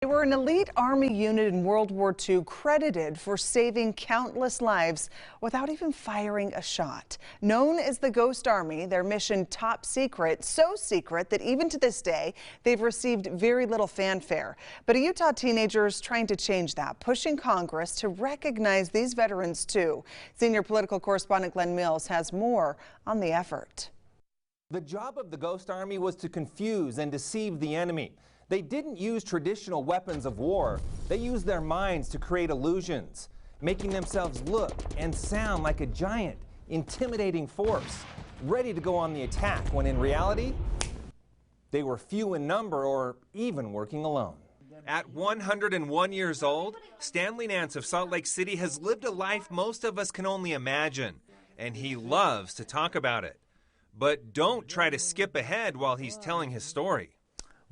They were an elite Army unit in World War II, credited for saving countless lives without even firing a shot. Known as the Ghost Army, their mission top secret, so secret that even to this day, they've received very little fanfare. But a Utah teenager is trying to change that, pushing Congress to recognize these veterans too. Senior political correspondent Glenn Mills has more on the effort. The job of the Ghost Army was to confuse and deceive the enemy. They didn't use traditional weapons of war. They used their minds to create illusions, making themselves look and sound like a giant, intimidating force, ready to go on the attack, when in reality, they were few in number or even working alone. At 101 years old, Stanley Nance of Salt Lake City has lived a life most of us can only imagine, and he loves to talk about it. But don't try to skip ahead while he's telling his story.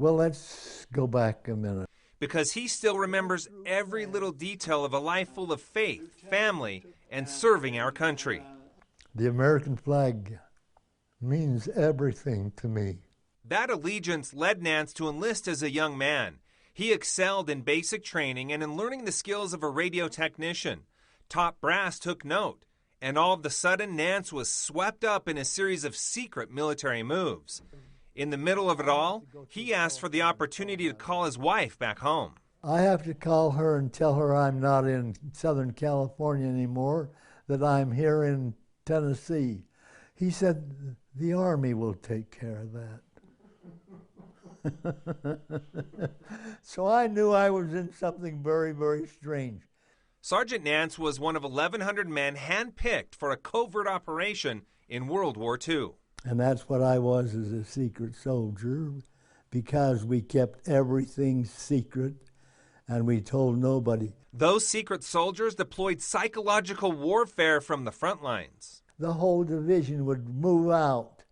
Well, let's go back a minute. Because he still remembers every little detail of a life full of faith, family, and serving our country. The American flag means everything to me. That allegiance led Nance to enlist as a young man. He excelled in basic training and in learning the skills of a radio technician. Top brass took note, and all of a sudden Nance was swept up in a series of secret military moves. In the middle of it all, he asked for the opportunity to call his wife back home. I have to call her and tell her I'm not in Southern California anymore, that I'm here in Tennessee. He said, the Army will take care of that. So I knew I was in something very, very strange. Sergeant Nance was one of 1,100 men handpicked for a covert operation in World War II. And that's what I was as a secret soldier, because we kept everything secret and we told nobody. Those secret soldiers deployed psychological warfare from the front lines. The whole division would move out,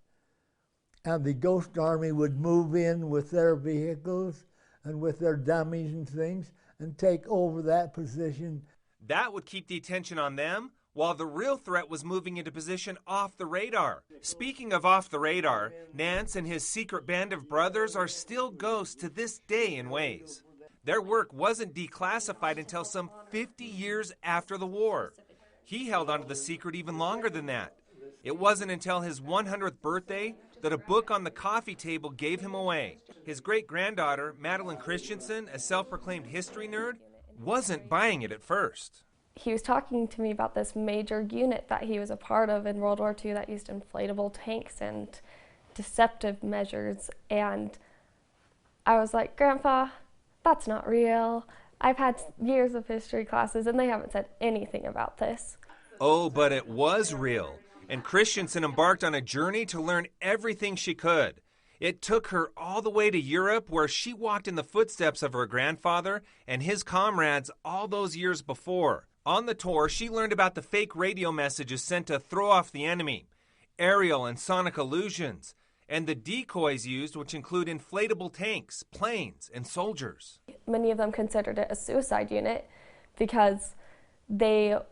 and the Ghost Army would move in with their vehicles and with their dummies and things and take over that position. That would keep the attention on them, while the real threat was moving into position off the radar. Speaking of off the radar, Nance and his secret band of brothers are still ghosts to this day in ways. Their work wasn't declassified until some 50 years after the war. He held onto the secret even longer than that. It wasn't until his 100th birthday that a book on the coffee table gave him away. His great-granddaughter, Madeline Christensen, a self-proclaimed history nerd, wasn't buying it at first. He was talking to me about this major unit that he was a part of in World War II that used inflatable tanks and deceptive measures. And I was like, Grandpa, that's not real. I've had years of history classes and they haven't said anything about this. Oh, but it was real. And Christensen embarked on a journey to learn everything she could. It took her all the way to Europe, where she walked in the footsteps of her grandfather and his comrades all those years before. On the tour, she learned about the fake radio messages sent to throw off the enemy, aerial and sonic illusions, and the decoys used, which include inflatable tanks, planes, and soldiers. Many of them considered it a suicide unit because their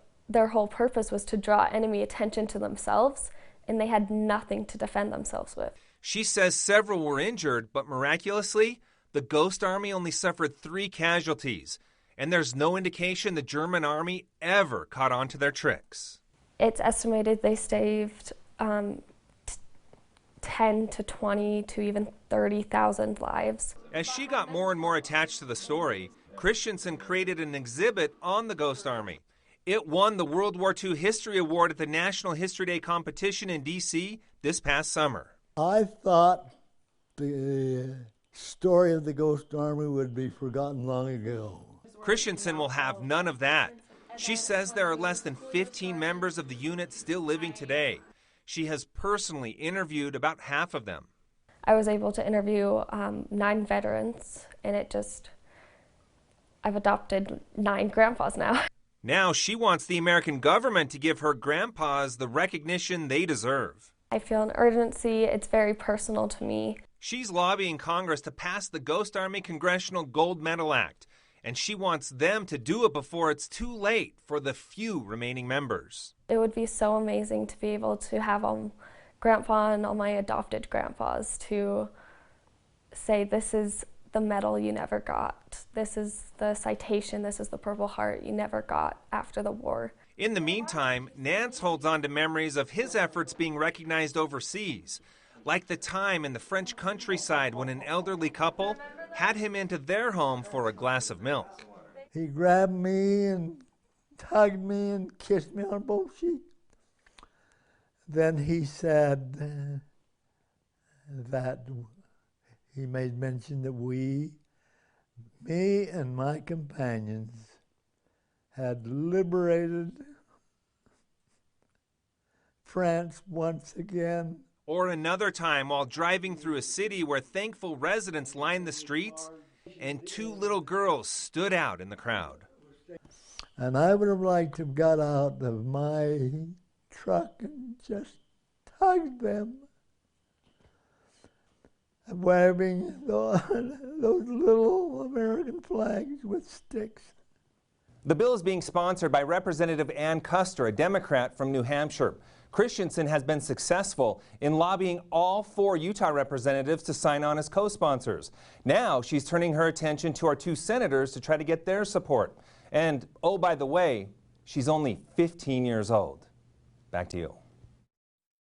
whole purpose was to draw enemy attention to themselves, and they had nothing to defend themselves with. She says several were injured, but miraculously, the Ghost Army only suffered 3 casualties. And there's no indication the German army ever caught on to their tricks. It's estimated they saved 10 to 20 to even 30,000 lives. As she got more and more attached to the story, Christensen created an exhibit on the Ghost Army. It won the World War II History Award at the National History Day competition in D.C. this past summer. I thought the story of the Ghost Army would be forgotten long ago. Christensen will have none of that. She says there are less than 15 members of the unit still living today. She has personally interviewed about half of them. I was able to interview 9 veterans, and I've adopted 9 grandpas now. Now she wants the American government to give her grandpas the recognition they deserve. I feel an urgency. It's very personal to me. She's lobbying Congress to pass the Ghost Army Congressional Gold Medal Act, and she wants them to do it before it's too late for the few remaining members. It would be so amazing to be able to have Grandpa and all my adopted grandpas to say this is the medal you never got. This is the citation, this is the Purple Heart you never got after the war. In the meantime, Nance holds on to memories of his efforts being recognized overseas, like the time in the French countryside when an elderly couple had him into their home for a glass of milk. He grabbed me and hugged me and kissed me on both cheeks. Then he said that he made mention that me and my companions, had liberated France once again. Or another time while driving through a city where thankful residents lined the streets and two little girls stood out in the crowd. And I would have liked to have got out of my truck and just hugged them, waving those little American flags with sticks. The bill is being sponsored by Representative Ann Custer, a Democrat from New Hampshire. Christensen has been successful in lobbying all 4 Utah representatives to sign on as co-sponsors. Now she's turning her attention to our 2 senators to try to get their support. And, oh, by the way, she's only 15 years old. Back to you.